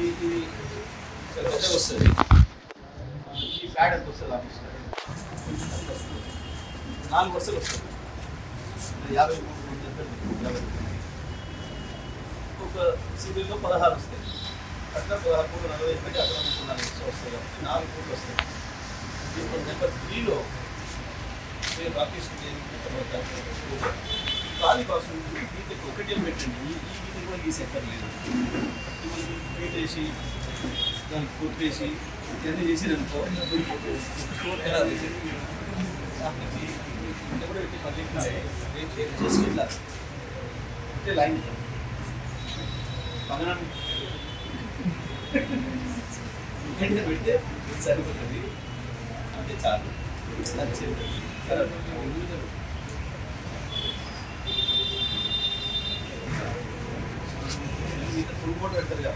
ఇది పెద్దగా వస్తుంది. ఈ ప్యాడ్ ఎంత వస్తుంది ఆఫీస్లో 4 వరుసలు వస్తుంది. 53 ఒక సీరియల్లో 16 వస్తాయి. అట్లా 16 కోట్లు 40 పెట్టి అక్కడ 34 వస్తాయి కాబట్టి 4 కోట్లు వస్తాయి. ఇప్పుడు నెంబర్ 3లో నేను రాకేష్ ఖాళీ బాక్స్ దీనికి ఒకటే పెట్టండి. ఈ దీనికి కూడా ఈ సెక్టర్ లేదు. పెట్టేసి దానికి కొట్టేసి ఇవన్నీ చేసిరనుకో ఎలా చేసి కూడా పెట్టి పబ్లిక్ జస్ట్ ఇట్లా అంటే లైన్ పక్కన పెడితే సరిపోతుంది అంటే చాలు. ఫుల్ ఫోటో పెడతారు కదా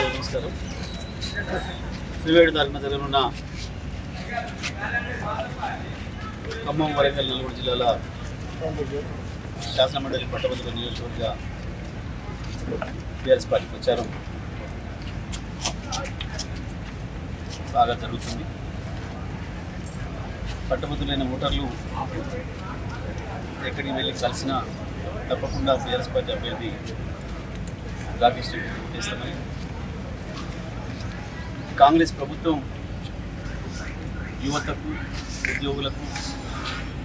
నమస్కారం. శ్రీవేడు తారీఖున జరగనున్న ఖమ్మం, వరంగల్, నల్గొండ జిల్లాల శాసనమండలి పట్టభద్రుల నియోజకవర్గ టీఆర్ఎస్ పార్టీ ప్రచారం బాగా జరుగుతుంది. పట్టభద్రులైన ఓటర్లు ఎక్కడికి వెళ్ళి కలిసినా తప్పకుండా టీఆర్ఎస్ పార్టీ అభ్యర్థి రాకేష్ రెడ్డి చేస్తామని, కాంగ్రెస్ ప్రభుత్వం యువతకు, ఉద్యోగులకు,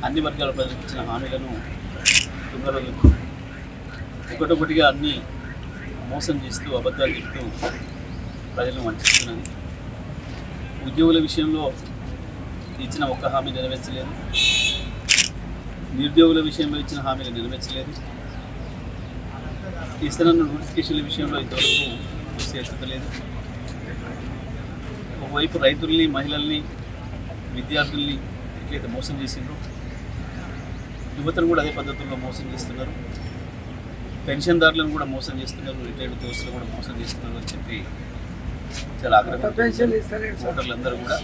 అన్ని వర్గాల ప్రజలకు ఇచ్చిన హామీలను తుంగలకు ఒకటొకటిగా అన్నీ మోసం చేస్తూ అబద్ధాలు చెప్తూ ప్రజలను వంచిస్తున్నది. ఉద్యోగుల విషయంలో ఇచ్చిన ఒక్క హామీ నెరవేర్చలేదు. నిరుద్యోగుల విషయంలో ఇచ్చిన హామీలు నెరవేర్చలేదు. ఇస్తున్న నోటిఫికేషన్ల విషయంలో ఇంతవరకు ఎత్తుతలేదు. ఒకవైపు రైతుల్ని, మహిళల్ని, విద్యార్థుల్ని ఎట్లయితే మోసం చేసిండ్రో యువతను కూడా అదే పద్ధతుల్లో మోసం చేస్తున్నారు. పెన్షన్దారులను కూడా మోసం చేస్తున్నారు. రిటైర్డ్ దోస్తులు కూడా మోసం చేస్తున్నారు అని చెప్పి చాలా ఆగ్రహం ఓటర్లందరూ కూడా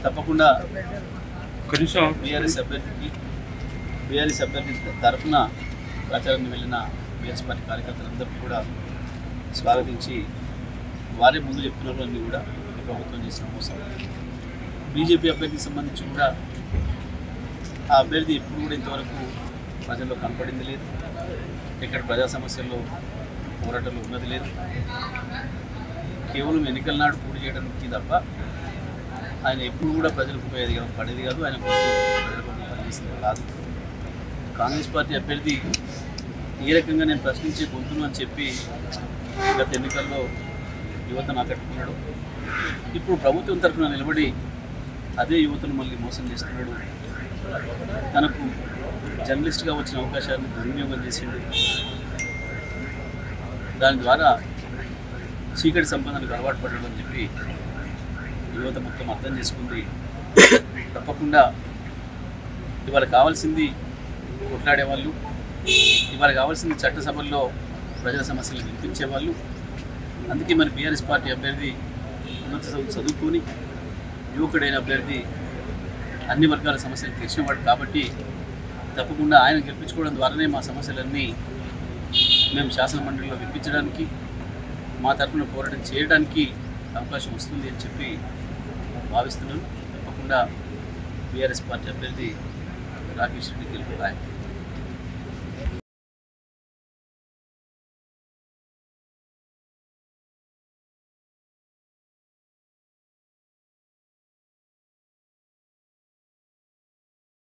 తప్పకుండా బీఆర్ఎస్ అభ్యర్థి తరఫున ప్రచారాన్ని వెళ్ళిన బీఆర్ఎస్ పార్టీ కార్యకర్తలందరూ కూడా స్వాగతించి వారే ముందు చెప్తున్నారు అన్నీ కూడా ఈ ప్రభుత్వం చేసిన మోసం. బీజేపీ అభ్యర్థికి సంబంధించి కూడా ఆ అభ్యర్థి ఎప్పుడు కూడా ఇంతవరకు ప్రజల్లో కనపడింది లేదు. ఇక్కడ ప్రజా సమస్యల్లో పోరాటంలో ఉన్నది లేదు. కేవలం ఎన్నికల నాడు పూర్తి చేయడానికి తప్ప ఆయన ఎప్పుడు కూడా ప్రజలకు పడేది కాదు. ఆయన ప్రజలకు పనిచేసింది కాదు. కాంగ్రెస్ పార్టీ అభ్యర్థి ఏ రకంగా నేను ప్రశ్నించే గొంతును అని చెప్పి గత ఎన్నికల్లో యువతను ఆకట్టుకున్నాడు. ఇప్పుడు ప్రభుత్వం తరఫున నిలబడి అదే యువతను మళ్ళీ మోసం చేస్తున్నాడు. తనకు జర్నలిస్ట్గా వచ్చిన అవకాశాన్ని దుర్వినియోగం చేసిండు. దాని ద్వారా చీకటి సంపదనకు అలవాటు పడ్డాడు అని చెప్పి యువత మొత్తం అర్థం చేసుకుంది. తప్పకుండా ఇవాళ కావాల్సింది కొట్లాడేవాళ్ళు, ఇవాళ కావాల్సింది చట్టసభల్లో ప్రజల సమస్యలు వినిపించేవాళ్ళు. అందుకే మన బీఆర్ఎస్ పార్టీ అభ్యర్థి ఉన్నత చదువుకొని యువకుడైన అభ్యర్థి అన్ని వర్గాల సమస్యలు తీర్చినవాడు కాబట్టి తప్పకుండా ఆయన గెలిపించుకోవడం ద్వారానే మా సమస్యలన్నీ మేము శాసనమండలిలో వినిపించడానికి, మా తరఫున పోరాటం చేయడానికి అవకాశం వస్తుంది అని చెప్పి భావిస్తున్నాను. తప్పకుండా బీఆర్ఎస్ పార్టీ అభ్యర్థి రాకేష్ రెడ్డి గెలుపు